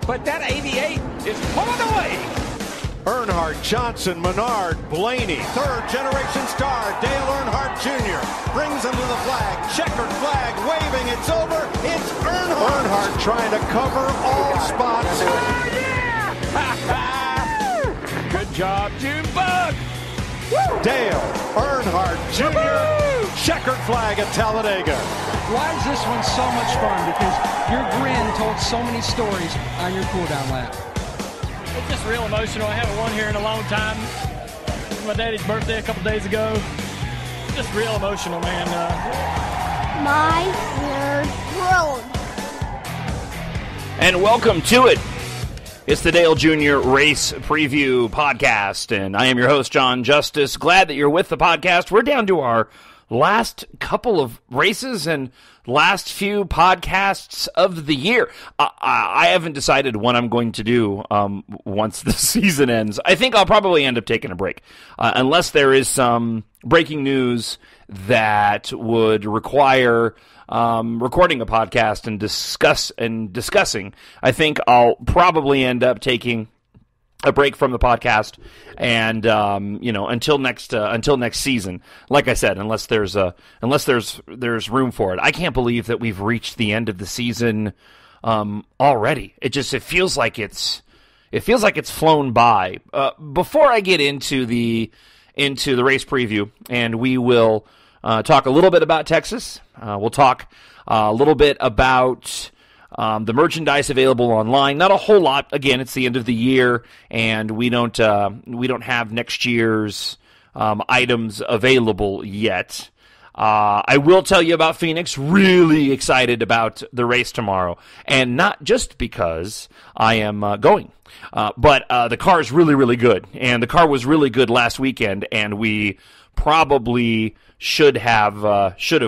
but that 88 is pulling away. Earnhardt, Johnson, Menard, Blaney, third-generation star Dale Earnhardt Jr. brings him to the flag. Checkered flag waving. It's over. It's Earnhardt. Earnhardt trying to cover all spots. Oh, yeah! Good job, Junebug. Dale Earnhardt Jr. Checkered flag at Talladega. Why is this one so much fun? Because your grin told so many stories on your cool-down lap. It's just real emotional. I haven't won here in a long time. It's my daddy's birthday a couple days ago. Just real emotional, man. My nerd world. And welcome to it. It's the Dale Jr. Race Preview Podcast, and I am your host, John Justice. Glad that you're with the podcast. We're down to our last couple of races and last few podcasts of the year. I haven't decided what I'm going to do once the season ends. I think I'll probably end up taking a break, unless there is some breaking news that would require recording a podcast and discussing. I think I'll probably end up taking a break from the podcast, and until next season. Like I said, unless there's room for it. I can't believe that we've reached the end of the season already. It feels like it's flown by. Before I get into the race preview, and we will talk a little bit about Texas. We'll talk a little bit about the merchandise available online. Not a whole lot. Again, it's the end of the year, and we don't have next year's items available yet. I will tell you about Phoenix. Really excited about the race tomorrow, and not just because I am going, but the car is really, really good, and the car was really good last weekend, and we probably should have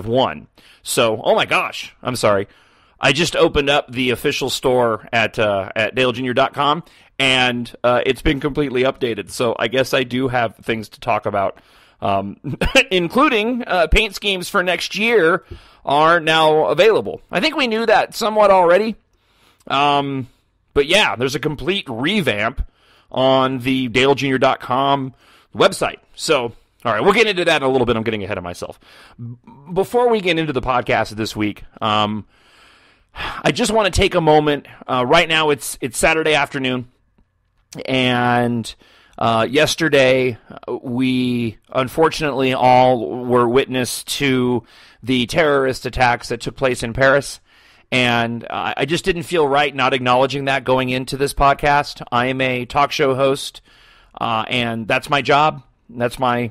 won. So, oh my gosh, I'm sorry. I just opened up the official store at dalejr.com, and it's been completely updated. So I guess I do have things to talk about, including paint schemes for next year are now available. I think we knew that somewhat already. But yeah, there's a complete revamp on the dalejr.com website. So, all right, we'll get into that in a little bit. I'm getting ahead of myself. Before we get into the podcast this week, I just want to take a moment. Right now, it's Saturday afternoon, and yesterday we unfortunately all were witness to the terrorist attacks that took place in Paris, and I just didn't feel right not acknowledging that going into this podcast. I am a talk show host, and that's my job. That's my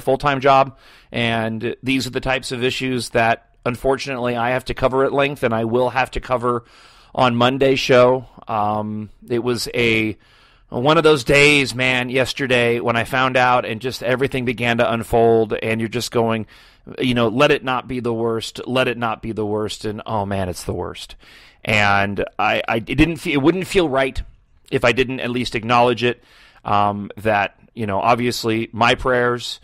full-time job, and these are the types of issues that unfortunately I have to cover at length, and I will have to cover on Monday's show. It was one of those days, man, yesterday when I found out and just everything began to unfold, and you're just going, let it not be the worst, let it not be the worst, and oh man, it's the worst. And it wouldn't feel right if I didn't at least acknowledge it, that, obviously my prayers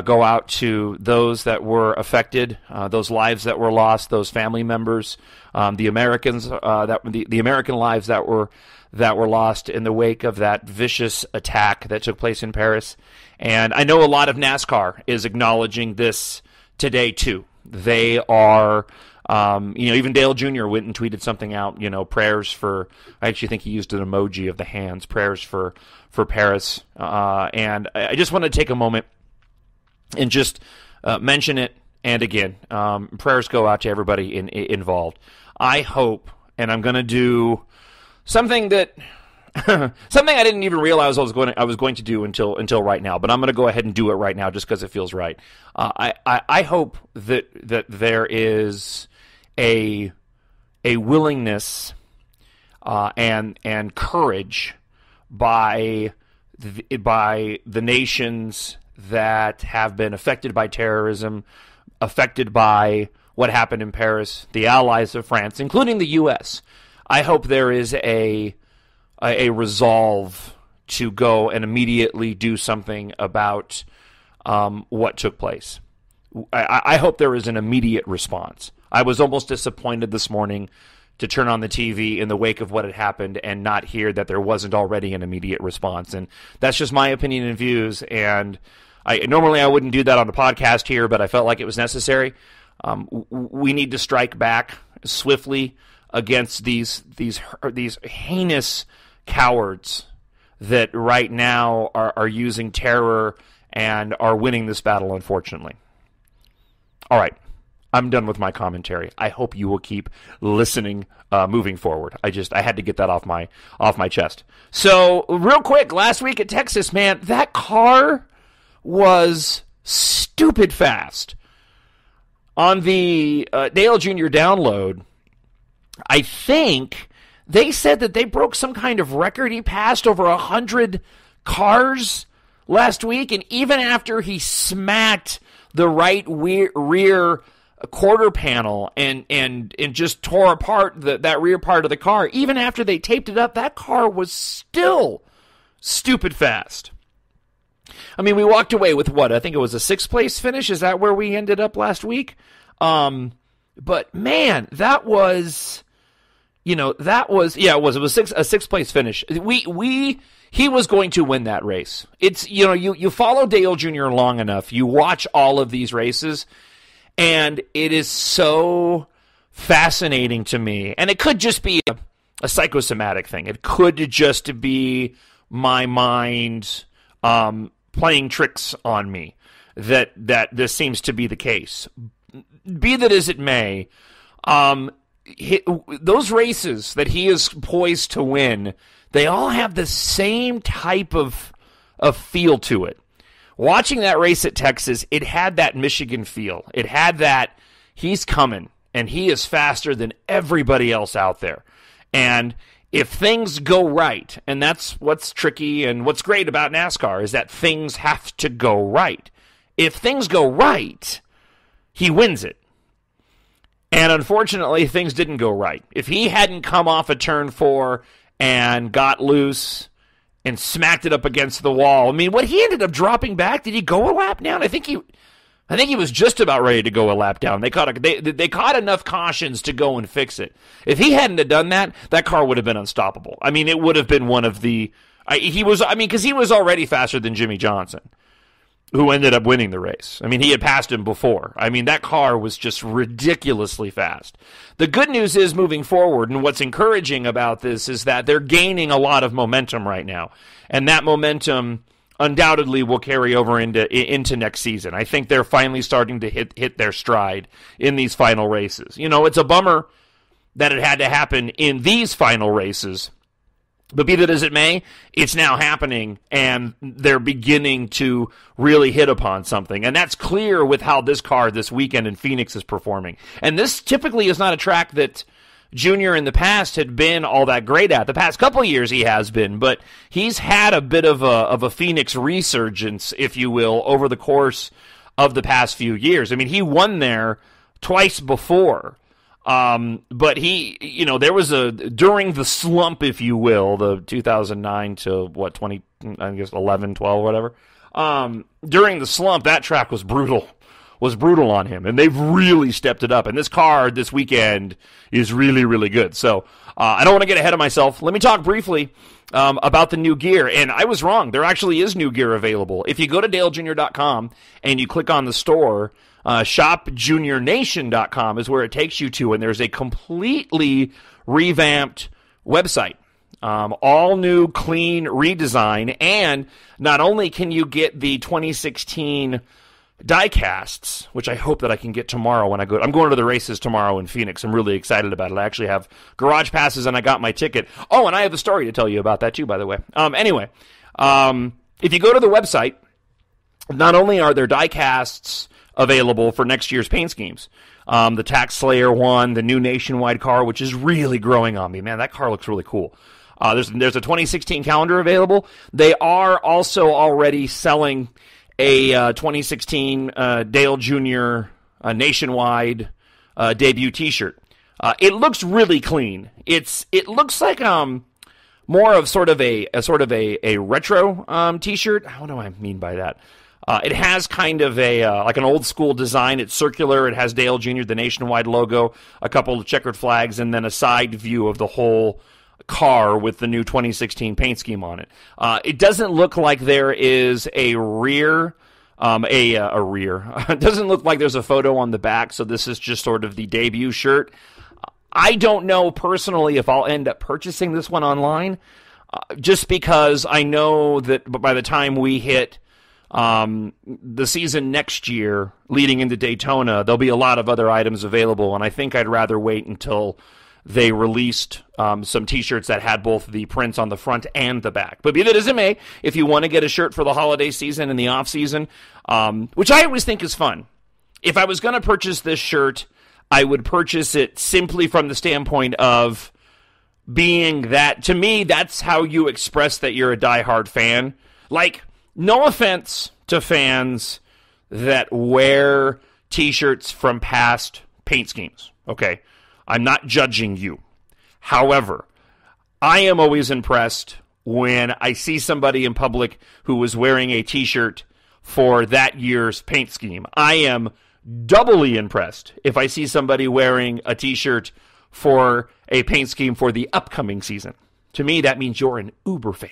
go out to those that were affected, those lives that were lost, those family members, the Americans, the American lives that were lost in the wake of that vicious attack that took place in Paris. And I know a lot of NASCAR is acknowledging this today too. They are, even Dale Jr. went and tweeted something out, prayers for, I actually think he used an emoji of the hands, prayers for Paris. And I just want to take a moment and just mention it. And again, prayers go out to everybody involved. I hope, and I'm going to do something that something I didn't even realize I was going to do until right now. But I'm going to go ahead and do it right now just because it feels right. I hope that there is a willingness and courage by the nations that have been affected by terrorism, affected by what happened in Paris, the allies of France, including the U.S. I hope there is a resolve to go and immediately do something about what took place. I hope there is an immediate response. I was almost disappointed this morning to turn on the TV in the wake of what had happened and not hear that there wasn't already an immediate response. And that's just my opinion and views. And normally I wouldn't do that on the podcast here, but I felt like it was necessary. We need to strike back swiftly against these heinous cowards that right now are using terror and are winning this battle, unfortunately. All right. I'm done with my commentary. I hope you will keep listening moving forward. I had to get that off my chest. So, real quick, last week at Texas, man, that car was stupid fast. On the Dale Jr. download, I think they said that they broke some kind of record. He passed over 100 cars last week, and even after he smacked the right rear quarter panel and just tore apart that rear part of the car, even after they taped it up, that car was still stupid fast. I mean, we walked away with what? I think it was a 6th place finish. Is that where we ended up last week? But man, that was, it was a 6th place finish. He was going to win that race. It's, you follow Dale Jr. long enough, you watch all of these races, and it is so fascinating to me. And it could just be a psychosomatic thing. It could just be my mind playing tricks on me that this seems to be the case. Be that as it may, those races that he is poised to win, they all have the same type of feel to it. Watching that race at Texas, it had that Michigan feel. It had that he's coming, and he is faster than everybody else out there. And if things go right, and that's what's tricky and what's great about NASCAR, is that things have to go right. If things go right, he wins it. And unfortunately, things didn't go right. If he hadn't come off of turn 4 and got loose and smacked it up against the wall, I mean, what he ended up dropping back, did he go a lap down? I think he was just about ready to go a lap down. They caught enough cautions to go and fix it. If he hadn't have done that, that car would have been unstoppable. I mean, it would have been one of the because he was already faster than Jimmy Johnson, who ended up winning the race. I mean, he had passed him before. I mean, that car was just ridiculously fast. The good news is moving forward, and what's encouraging about this is that they're gaining a lot of momentum right now. And that momentum undoubtedly will carry over into next season. I think they're finally starting to hit their stride in these final races. It's a bummer that it had to happen in these final races, but be that as it may, it's now happening, and they're beginning to really hit upon something. And that's clear with how this car this weekend in Phoenix is performing. And this typically is not a track that Junior in the past had been all that great at. The past couple of years he has been, but he's had a bit of a Phoenix resurgence, if you will, over the course of the past few years. I mean, he won there twice before. But there was during the slump, if you will, the 2009 to 11, 12, whatever. During the slump, that track was brutal on him, and they've really stepped it up. And this car this weekend is really, really good. So, I don't want to get ahead of myself. Let me talk briefly, about the new gear. And I was wrong. There actually is new gear available. If you go to DaleJr.com and you click on the store, shopjuniornation.com is where it takes you to, and there's a completely revamped website. All new, clean redesign, and not only can you get the 2016 diecasts, which I hope that I can get tomorrow when I'm going to the races tomorrow in Phoenix. I'm really excited about it. I actually have garage passes, and I got my ticket. Oh, and I have a story to tell you about that too, by the way. Anyway, if you go to the website, not only are there diecasts available for next year's paint schemes. The Tax Slayer one, the new Nationwide car, which is really growing on me. Man, that car looks really cool. There's a 2016 calendar available. They are also already selling a 2016 Dale Jr. Nationwide debut T-shirt. It looks really clean. It looks like more of sort of a retro T-shirt. What do I mean by that? It has kind of a like an old school design. It's circular. It has Dale Jr., the nationwide logo, a couple of checkered flags, and then a side view of the whole car with the new 2016 paint scheme on it. It doesn't look like there is a rear. It doesn't look like there's a photo on the back, so this is just sort of the debut shirt. I don't know personally if I'll end up purchasing this one online, just because I know that by the time we hit the season next year, leading into Daytona, there'll be a lot of other items available, and I think I'd rather wait until they released some T-shirts that had both the prints on the front and the back. But be that as it may, if you want to get a shirt for the holiday season and the off-season, which I always think is fun, if I was going to purchase this shirt, I would purchase it simply from the standpoint of being that, to me, that's how you express that you're a diehard fan. Like, no offense to fans that wear T-shirts from past paint schemes, okay? I'm not judging you. However, I am always impressed when I see somebody in public who is wearing a T-shirt for that year's paint scheme. I am doubly impressed if I see somebody wearing a T-shirt for a paint scheme for the upcoming season. To me, that means you're an uber fan.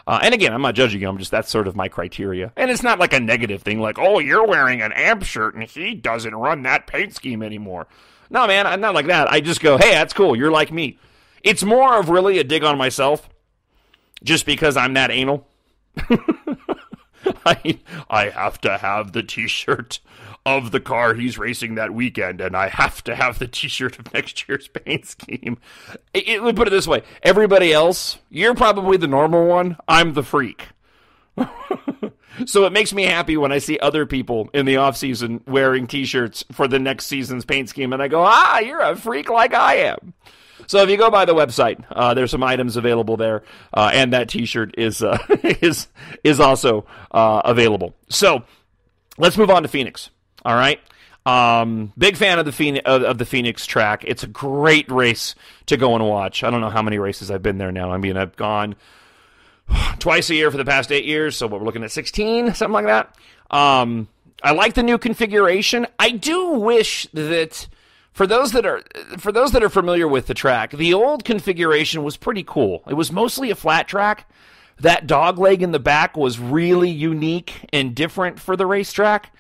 And again, I'm not judging you. That's sort of my criteria. And it's not like a negative thing like, oh, you're wearing an AMP shirt and he doesn't run that paint scheme anymore. No, man, I'm not like that. I just go, hey, that's cool. You're like me. It's more of really a dig on myself just because I'm that anal. I have to have the T-shirt of the car he's racing that weekend, and I have to have the T-shirt of next year's paint scheme. It would put it this way. Everybody else, you're probably the normal one. I'm the freak. So it makes me happy when I see other people in the offseason wearing T-shirts for the next season's paint scheme, and I go, you're a freak like I am. So if you go by the website, there's some items available there, and that T-shirt is also available. So let's move on to Phoenix. All right. Big fan of the Phoenix track. It's a great race to go and watch. I don't know how many races I've been there now. I mean, I've gone twice a year for the past 8 years, so we're looking at 16, something like that. I like the new configuration. I do wish that for those that are familiar with the track, the old configuration was pretty cool. It was mostly a flat track. That dog leg in the back was really unique and different for the racetrack.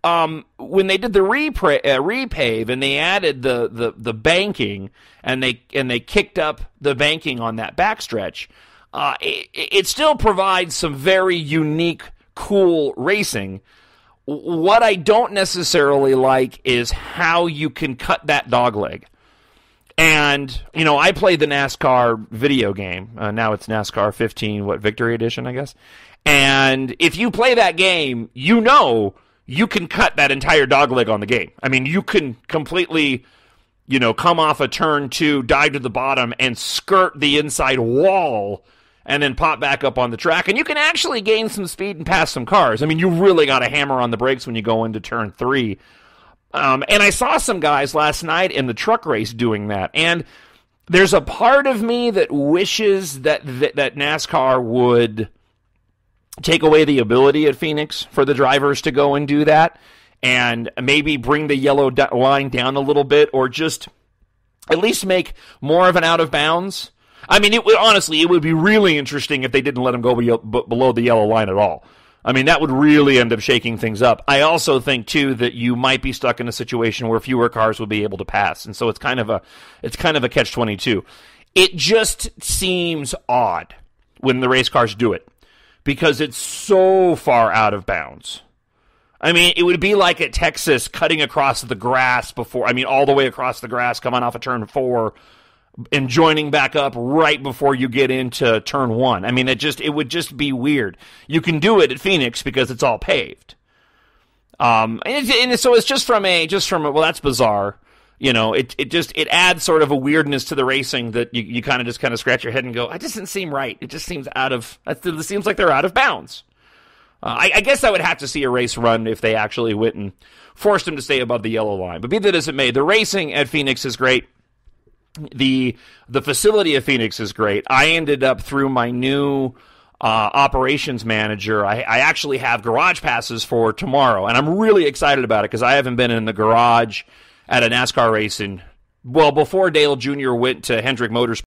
When they did the repave and they added the banking and they kicked up the banking on that backstretch, it still provides some very unique, cool racing. What I don't necessarily like is how you can cut that dog leg. And, I played the NASCAR video game. Now it's NASCAR 15, Victory Edition, I guess. And if you play that game, you can cut that entire dogleg on the game. I mean, you can completely, come off a turn 2, dive to the bottom, and skirt the inside wall, and then pop back up on the track. And you can actually gain some speed and pass some cars. I mean, you really got to hammer on the brakes when you go into turn 3. And I saw some guys last night in the truck race doing that. And there's a part of me that wishes that NASCAR would take away the ability at Phoenix for the drivers to go and do that, and maybe bring the yellow line down a little bit, or just at least make more of an out of bounds. I mean, it would be really interesting if they didn't let them go below the yellow line at all. I mean, that would really end up shaking things up. I also think too that you might be stuck in a situation where fewer cars would be able to pass, and so it's kind of a catch-22. It just seems odd when the race cars do it, because it's so far out of bounds. I mean, it would be like at Texas cutting across the grass all the way across the grass, coming off of turn 4, and joining back up right before you get into turn 1. I mean, it would just be weird. You can do it at Phoenix because it's all paved. And so it's just from well, that's bizarre. It adds sort of a weirdness to the racing that you kind of scratch your head and go, it doesn't seem right. It just seems it seems like they're out of bounds. I guess I would have to see a race run if they actually went and forced them to stay above the yellow line. But be that as it may, the racing at Phoenix is great. The facility of Phoenix is great. I ended up through my new operations manager, I actually have garage passes for tomorrow, and I'm really excited about it because I haven't been in the garage at a NASCAR race before Dale Jr. went to Hendrick Motorsports.